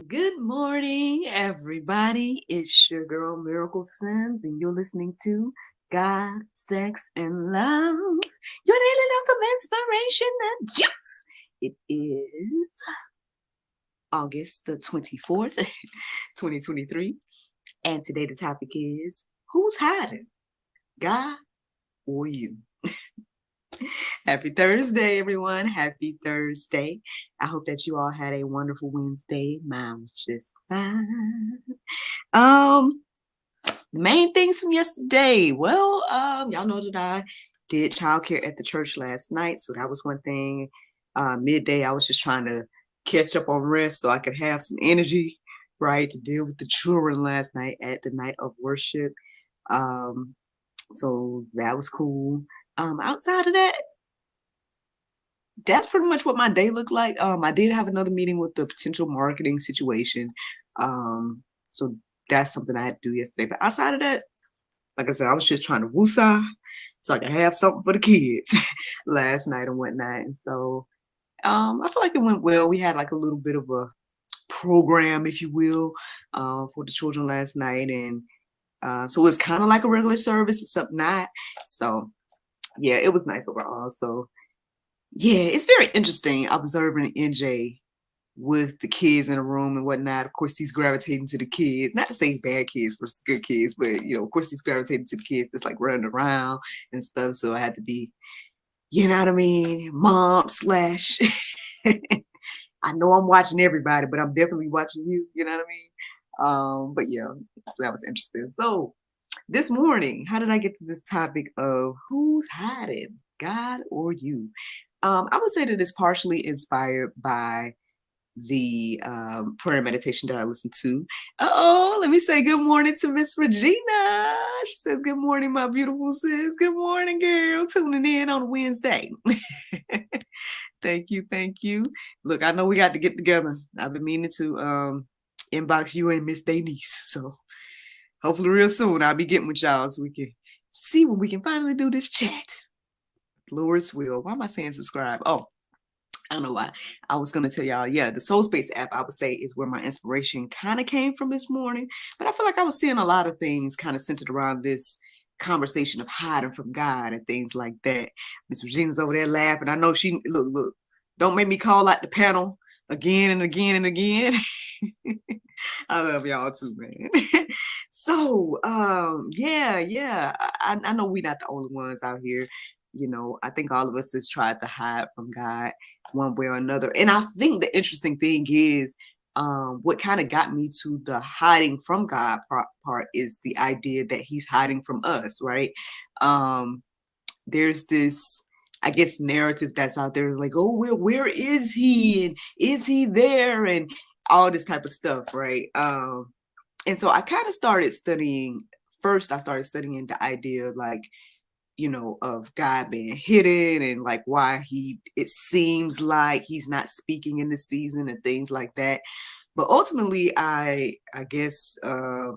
Good morning, everybody. It's your girl Miracle Sims, and you're listening to God, Sex, and Love. Your daily dose of inspiration and juice. It is August the 24th, 2023, and today the topic is who's hiding, God or you? Happy Thursday, everyone. Happy Thursday. I hope that you all had a wonderful Wednesday. Mine was just fine. Um, The main things from yesterday. Well, y'all know that I did childcare at the church last night, so that was one thing. Midday, I was just trying to catch up on rest so I could have some energy, right, to deal with the children last night at the night of worship. Um, so that was cool. Outside of that, that's pretty much what my day looked like. I did have another meeting with the potential marketing situation. So that's something I had to do yesterday. But outside of that, like I said, I was just trying to woosah so I could have something for the kids last night and whatnot. And so I feel like it went well. We had like a little bit of a program, if you will, for the children last night. And so it's kind of like a regular service, except not. So yeah, it was nice overall. So yeah, it's very interesting observing NJ with the kids in the room and whatnot. Of course, he's gravitating to the kids. Not to say bad kids versus good kids, but of course, he's gravitating to the kids that's like running around and stuff. So I had to be, you know what I mean, mom slash. I know I'm watching everybody, but I'm definitely watching you. You know what I mean? But yeah, so that was interesting. So this morning, how did I get to this topic of who's hiding, God or you? I would say that it's partially inspired by the prayer meditation that I listened to. Let me say good morning to Miss Regina. She says, good morning, my beautiful sis. Good morning, girl. Tuning in on Wednesday. Thank you. Thank you. Look, I know we got to get together. I've been meaning to inbox you and Miss Denise. So hopefully real soon I'll be getting with y'all so we can see when we can finally do this chat. Lord's will. Why am I saying subscribe? Oh, I don't know why. I was going to tell y'all, yeah, the Soul Space app, I would say, is where my inspiration kind of came from this morning. But I feel like I was seeing a lot of things kind of centered around this conversation of hiding from God and things like that. Miss Regina's over there laughing. I know she, look, don't make me call out the panel again and again and again. I love y'all too, man. So, yeah. I know we're not the only ones out here. I think all of us has tried to hide from God one way or another. And I think the interesting thing is, what kind of got me to the hiding from God part is the idea that He's hiding from us, right? There's this, I guess, narrative that's out there like, oh, where is He, and is He there, and all this type of stuff, right? And so I kind of started studying. First, I started studying the idea, like, of God being hidden and like why it seems like He's not speaking in the season and things like that. But ultimately, I guess the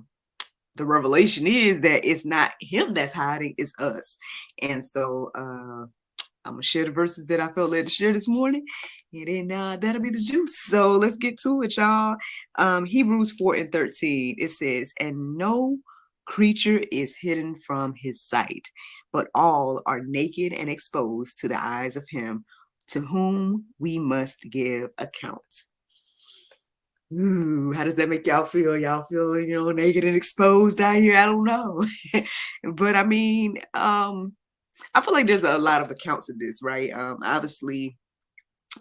revelation is that it's not Him that's hiding, it's us. And so I'm gonna share the verses that I felt led to share this morning, and then that'll be the juice. So let's get to it, y'all. Hebrews 4:13, it says, "And no creature is hidden from His sight, but all are naked and exposed to the eyes of Him to whom we must give account." Ooh, how does that make y'all feel? Y'all feel, naked and exposed out here? I don't know. But I mean, I feel like there's a lot of accounts of this, right? Obviously,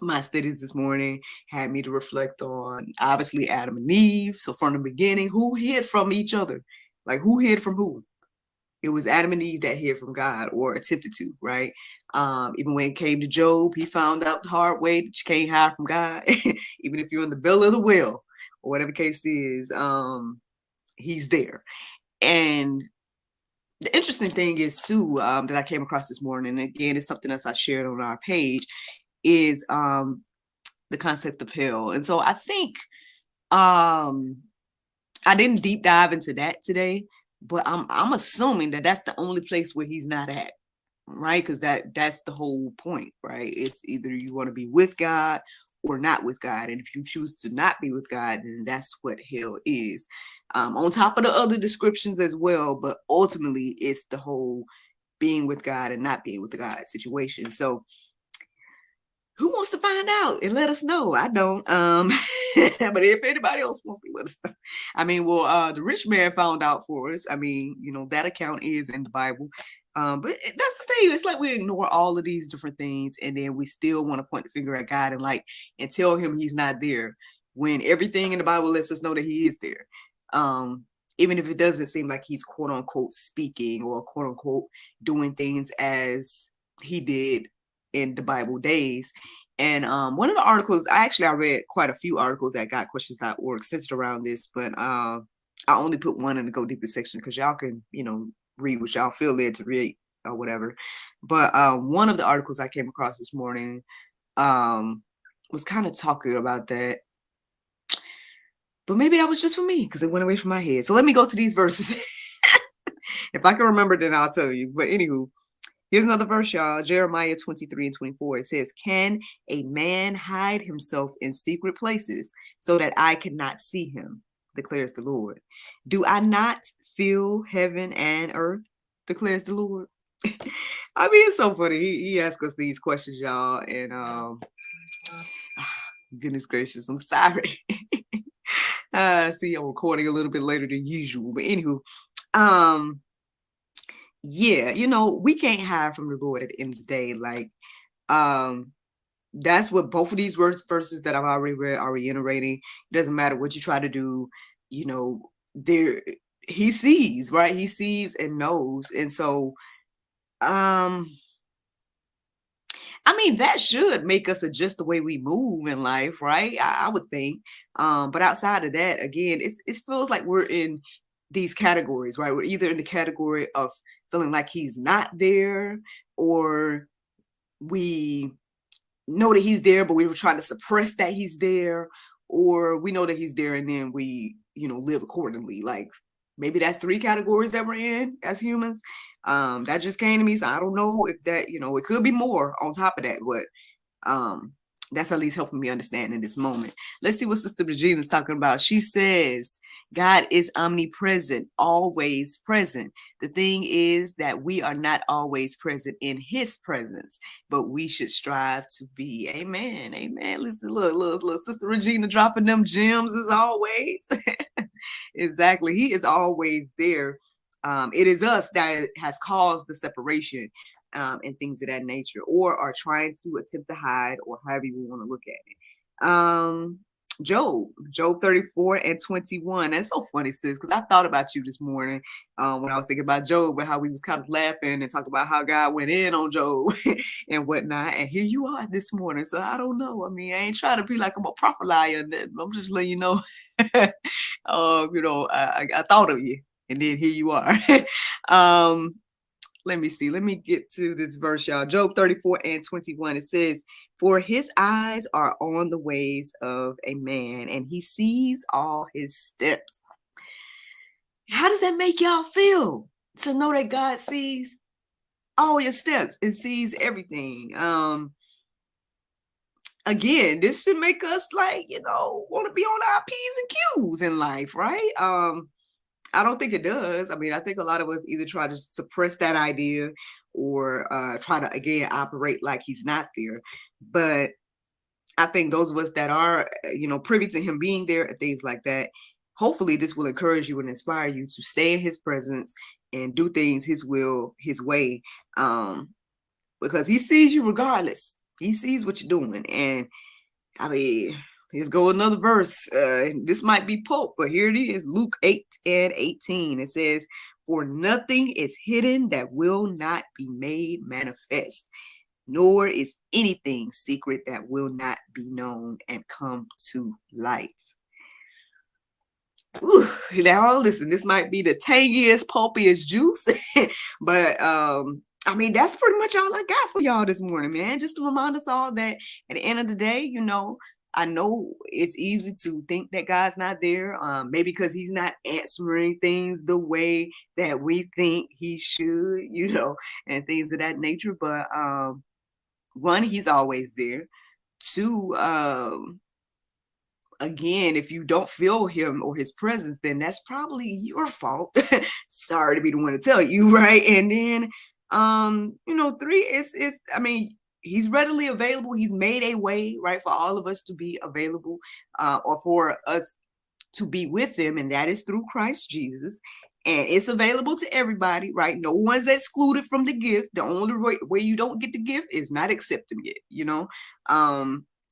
my studies this morning had me to reflect on obviously Adam and Eve. So from the beginning, who hid from each other? Like, who hid from who? It was Adam and Eve that hid from God, or attempted to, right? Even when it came to Job, he found out the hard way that you can't hide from God. Even if you're in the belly of the whale, or whatever the case is, He's there. And the interesting thing is too, that I came across this morning, and again, it's something else I shared on our page, is the concept of hell. And so I think I didn't deep dive into that today, but I'm assuming that that's the only place where He's not at, right? Because that's the whole point, right? It's either you want to be with God or not with God. And if you choose to not be with God, then that's what hell is. On top of the other descriptions as well, but ultimately it's the whole being with God and not being with God situation. So who wants to find out and let us know? I don't. But if anybody else wants to let us know, I mean, well, the rich man found out for us. I mean, that account is in the Bible. But that's the thing. It's like we ignore all of these different things, and then we still want to point the finger at God and tell him he's not there when everything in the Bible lets us know that he is there. Even if it doesn't seem like he's quote unquote speaking or quote unquote doing things as he did in the Bible days. And one of the articles, I read quite a few articles at gotquestions.org centered around this, but I only put one in the Go Deeper section because y'all can, read what y'all feel led to read or whatever. But one of the articles I came across this morning was kind of talking about that. But maybe that was just for me because it went away from my head. So let me go to these verses. If I can remember, then I'll tell you. But anywho, here's another verse, y'all. Jeremiah 23:24. It says, "Can a man hide himself in secret places so that I cannot see him, declares the Lord? Do I not fill heaven and earth, declares the Lord?" I mean, it's so funny. He asks us these questions, y'all. And goodness gracious, I'm sorry. See, I'm recording a little bit later than usual. But anywho, yeah, we can't hide from the Lord at the end of the day. Like, that's what both of these verses that I've already read are reiterating. It doesn't matter what you try to do, there he sees, right? He sees and knows. And so, I mean, that should make us adjust the way we move in life, right? I would think. But outside of that, again, it feels like we're in these categories, right? We're either in the category of feeling like he's not there, or we know that he's there, but we were trying to suppress that he's there, or we know that he's there and then we, live accordingly. Like, maybe that's 3 categories that we're in as humans. That just came to me. So I don't know if that, it could be more on top of that, but that's at least helping me understand in this moment. Let's see what Sister Regina is talking about. She says, God is omnipresent, always present. The thing is that we are not always present in his presence, but we should strive to be. Amen. Amen. Listen, look, Sister Regina dropping them gems as always. Exactly. He is always there. It is us that has caused the separation and things of that nature, or are trying to attempt to hide, or however you want to look at it. Job 34:21. That's so funny, sis, because I thought about you this morning when I was thinking about Job and how we was kind of laughing and talking about how God went in on Job and whatnot. And here you are this morning. So I don't know. I mean, I ain't trying to be like I'm a prophet liar. I'm just letting you know. I thought of you, and then here you are. Let me see. Let me get to this verse, y'all. Job 34:21. It says, "For his eyes are on the ways of a man, and he sees all his steps." How does that make y'all feel to know that God sees all your steps and sees everything? Again, this should make us want to be on our P's and Q's in life, right? I don't think it does. I mean, I think a lot of us either try to suppress that idea or try to, again, operate like he's not there. But I think those of us that are, privy to him being there and things like that, hopefully this will encourage you and inspire you to stay in his presence and do things his will, his way, because he sees you regardless. He sees what you're doing. And I mean, here's go another verse. This might be Pope, but here it is. Luke 8:18. It says, "For nothing is hidden that will not be made manifest, nor is anything secret that will not be known and come to light." Ooh, now listen, this might be the tangiest, pulpiest juice, but I mean, that's pretty much all I got for y'all this morning, man. Just to remind us all that at the end of the day, I know it's easy to think that God's not there, maybe because he's not answering things the way that we think he should, and things of that nature. But one, he's always there. Two, again, if you don't feel him or his presence, then that's probably your fault. Sorry to be the one to tell you, right? And then, three is, I mean, he's readily available. He's made a way, right, for all of us to be available, or for us to be with him, and that is through Christ Jesus. And it's available to everybody, right? No one's excluded from the gift. The only way you don't get the gift is not accepting it.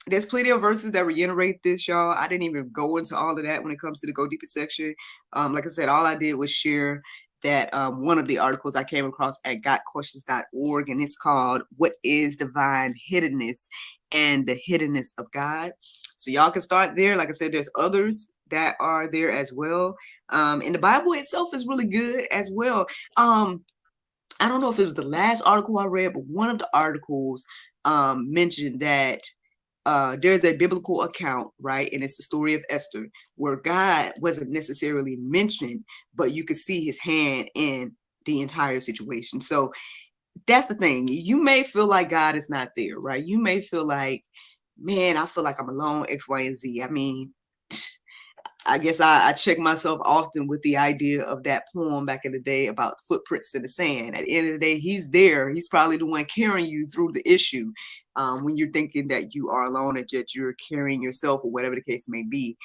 There's plenty of verses that reiterate this, y'all. I didn't even go into all of that when it comes to the Go Deeper section. Like I said, all I did was share that one of the articles I came across at gotquestions.org, and it's called "What is Divine Hiddenness and the Hiddenness of God?" So y'all can start there. Like I said, there's others that are there as well. And the Bible itself is really good as well. I don't know if it was the last article I read, but one of the articles mentioned that there's a biblical account, right? And it's the story of Esther, where God wasn't necessarily mentioned, but you could see his hand in the entire situation. So that's the thing. You may feel like God is not there, right? You may feel like, man, I feel like I'm alone, X, Y, and Z. I mean, I guess I check myself often with the idea of that poem back in the day about footprints in the sand. At the end of the day, he's there. He's probably the one carrying you through the issue, when you're thinking that you are alone and that you're carrying yourself, or whatever the case may be.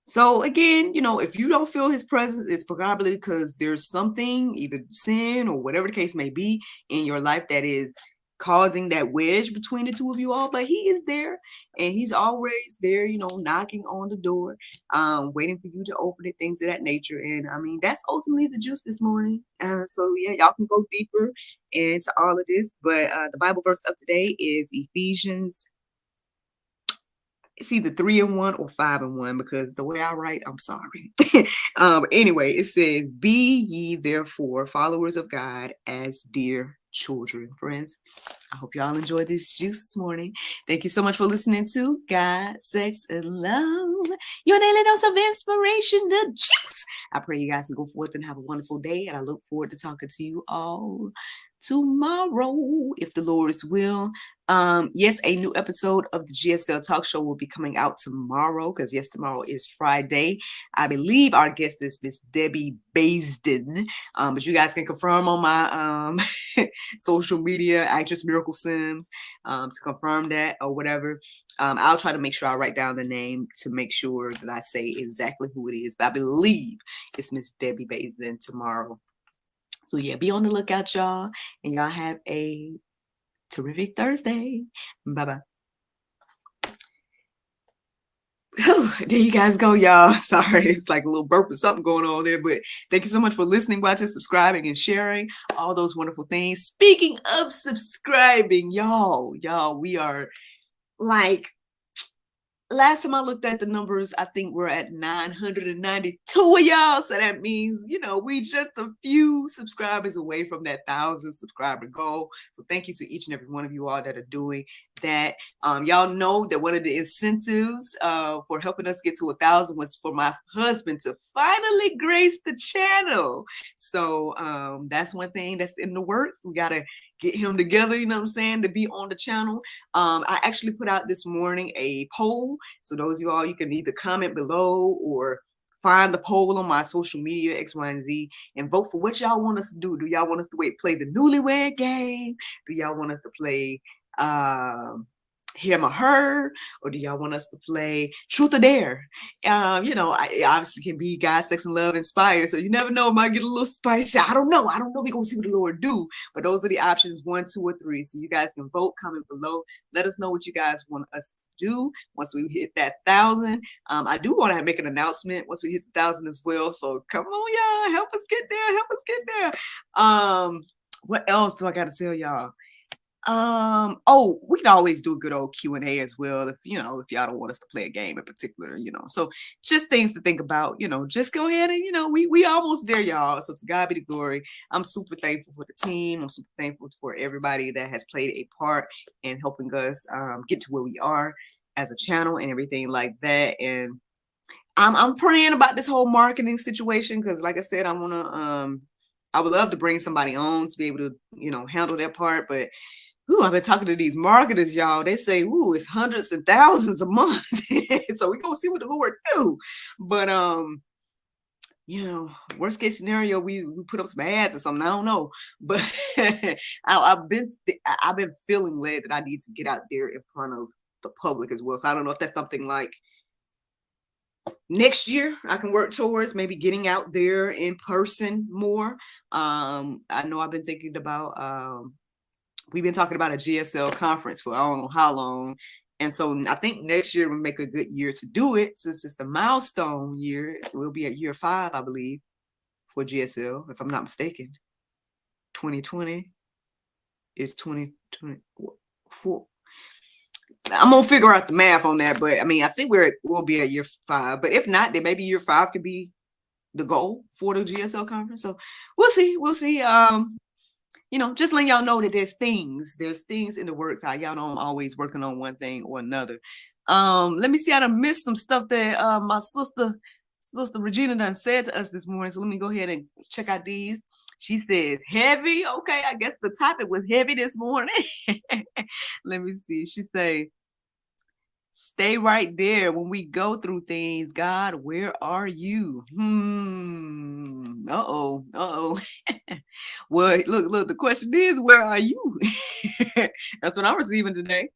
So again, if you don't feel his presence, it's probably because there's something, either sin or whatever the case may be, in your life that is causing that wedge between the two of you all. But he is there, and he's always there, knocking on the door, waiting for you to open it, things of that nature. And I mean, that's ultimately the juice this morning. So yeah, y'all can go deeper into all of this. But the Bible verse of today is Ephesians. It's either 3-1 or 5-1, because the way I write, I'm sorry. Anyway, it says, "Be ye therefore followers of God as dear children." Friends, I hope y'all enjoyed this juice this morning. Thank you so much for listening to God, Sex, and Love, your daily dose of inspiration, the juice. I pray you guys can go forth and have a wonderful day, and I look forward to talking to you all tomorrow, if the Lord's will. Yes, a new episode of the GSL Talk Show will be coming out tomorrow, because yes, tomorrow is Friday. I believe our guest is Miss Debbie Baisden, but you guys can confirm on my social media, Actress Miracle Sims, to confirm that or whatever. I'll try to make sure I write down the name to make sure that I say exactly who it is, but I believe it's Miss Debbie Baisden tomorrow. So yeah, be on the lookout, y'all, and y'all have a terrific Thursday. Bye-bye. There you guys go, y'all. Sorry, it's like a little burp or something going on there, but thank you so much for listening, watching, subscribing, and sharing all those wonderful things. Speaking of subscribing, y'all, we are like, last time I looked at the numbers, I think we're at 992 of y'all. So that means, we just a few subscribers away from that 1,000 subscriber goal. So thank you to each and every one of you all that are doing that. Y'all know that one of the incentives for helping us get to 1,000 was for my husband to finally grace the channel. So that's one thing that's in the works. We got to get him together, to be on the channel. I actually put out this morning a poll. So those of you all, you can either comment below or find the poll on my social media, X, Y, and Z, and vote for what y'all want us to do. Do y'all want us to play the newlywed game? Do y'all want us to play him or her, or do y'all want us to play truth or dare? I obviously can be God, Sex, and Love inspired, so you never know, it might get a little spicy. I don't know, we're gonna see what the Lord do, but those are the options, 1, 2, or 3. So you guys can vote, comment below, let us know what you guys want us to do once we hit that 1,000. I do want to make an announcement once we hit the 1,000 as well, so come on, y'all, help us get there. What else do I gotta tell y'all? We can always do a good old Q&A as well, if y'all don't want us to play a game in particular, so just things to think about, just go ahead and we almost there, y'all. So to God be the glory. I'm super thankful for the team. I'm super thankful for everybody that has played a part in helping us get to where we are as a channel and everything like that. And I'm praying about this whole marketing situation, because like I said, I would love to bring somebody on to be able to handle that part, but Ooh, I've been talking to these marketers, y'all. They say, ooh, it's hundreds and thousands a month. So we're gonna see what the Lord do. But worst case scenario, we put up some ads or something. I don't know. But I've been feeling led that I need to get out there in front of the public as well. So I don't know if that's something like next year I can work towards, maybe getting out there in person more. I know I've been thinking about we've been talking about a GSL conference for I don't know how long. And so I think next year will make a good year to do it, since it's the milestone year. It will be at year 5, I believe, for GSL, if I'm not mistaken. 2020 is 2024. I'm gonna figure out the math on that, but I mean, I think we'll be at year 5. But if not, then maybe year 5 could be the goal for the GSL conference. So we'll see. We'll see. Just letting y'all know that there's things in the works. Y'all know I'm always working on one thing or another. Let me see. I done missed some stuff that my sister Regina done said to us this morning. So let me go ahead and check out these. She says heavy. Okay, I guess the topic was heavy this morning. Let me see. She say, stay right there when we go through things. God, where are you? Uh-oh. Well, look, the question is, where are you? That's what I'm receiving today.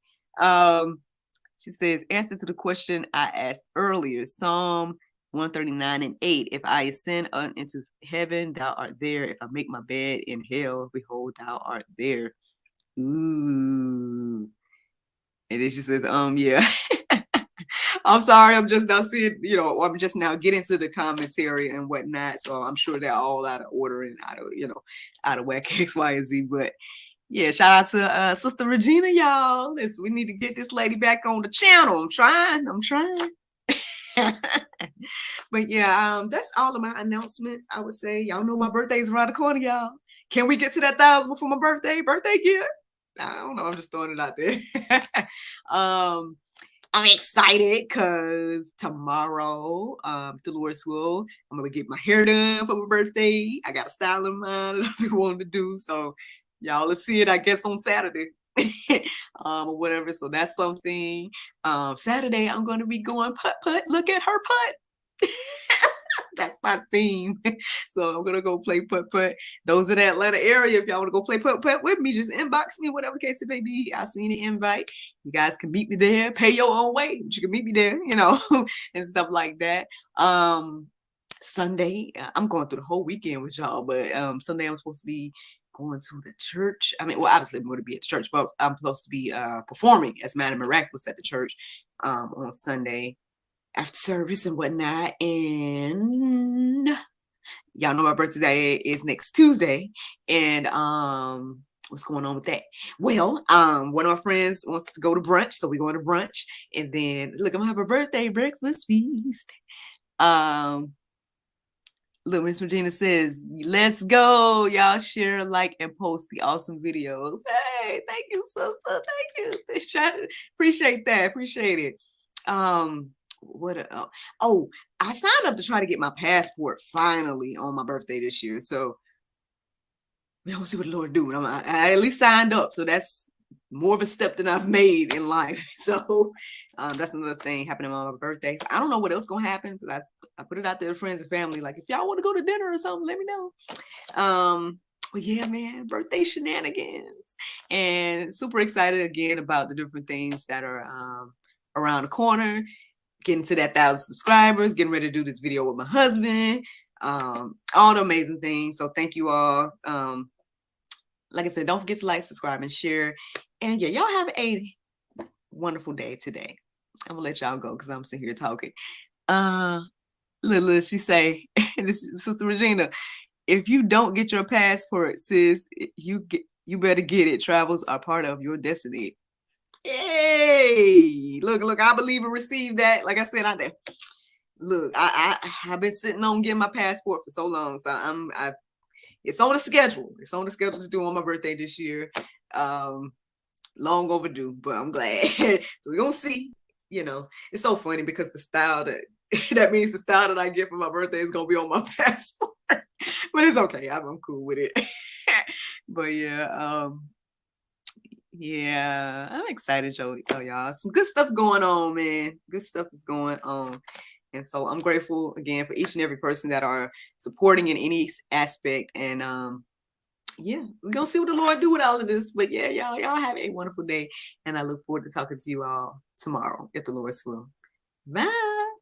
She says, answer to the question I asked earlier, Psalm 139:8. If I ascend into heaven, thou art there. If I make my bed in hell, behold, thou art there. Ooh. And then she says, yeah. I'm sorry, I'm just now seeing, I'm just now getting to the commentary and whatnot. So I'm sure they're all out of order and out of whack X, Y, and Z. But yeah, shout out to Sister Regina, y'all. We need to get this lady back on the channel. I'm trying. But yeah, that's all of my announcements. I would say, y'all know my birthday's around the corner, y'all. Can we get to that 1,000 before my birthday gift? I don't know. I'm just throwing it out there. I'm excited because tomorrow, the Lord's will, I'm gonna get my hair done for my birthday. I got a style in mind that I've been wanting to do. So y'all will see it, I guess, on Saturday. Or whatever. So that's something. Saturday I'm gonna be going putt. Look at her putt. That's my theme. So I'm gonna go play putt. Those in the Atlanta area, if y'all want to go play putt with me, just inbox me, whatever case it may be. I'll send you an invite. You guys can meet me there. Pay your own way, but you can meet me there, and stuff like that. Sunday, I'm going through the whole weekend with y'all, but Sunday I'm supposed to be going to the church. I mean, well, obviously I'm going to be at the church, but I'm supposed to be performing as Madam Miraculous at the church on Sunday after service and whatnot. And y'all know my birthday is next Tuesday. And what's going on with that? Well, one of my friends wants to go to brunch, so we're going to brunch. And then look, I'm gonna have a birthday breakfast feast. Look, Miss Regina says, let's go. Y'all share, like, and post the awesome videos. Hey, thank you, sister. Thank you. Appreciate that. Appreciate it. I signed up to try to get my passport finally on my birthday this year. So we'll see what the Lord do. I at least signed up. So that's more of a step than I've made in life. So that's another thing happening on my birthday. So I don't know what else gonna happen, because I put it out there to friends and family. Like, if y'all want to go to dinner or something, let me know. But yeah, man, birthday shenanigans. And super excited again about the different things that are around the corner. Getting to that 1,000 subscribers, getting ready to do this video with my husband, all the amazing things. So thank you all. Like I said, don't forget to like, subscribe, and share. And yeah, y'all have a wonderful day today. I'm gonna let y'all go because I'm sitting here talking. Lila, she say, this Sister Regina, if you don't get your passport, sis, you better get it. Travels are part of your destiny. Hey, look, I believe and receive that. Like I said, I've been sitting on getting my passport for so long. So it's on the schedule. It's on the schedule to do on my birthday this year. Long overdue, but I'm glad. So we're gonna see. It's so funny because the style that means the style that I get for my birthday is gonna be on my passport. But it's okay. I'm cool with it. But yeah, Yeah, I'm excited, y'all. Some good stuff going on, man. Good stuff is going on. And so I'm grateful again for each and every person that are supporting in any aspect. And yeah, we're gonna see what the Lord do with all of this. But yeah, y'all have a wonderful day. And I look forward to talking to you all tomorrow, if the Lord's will. Bye.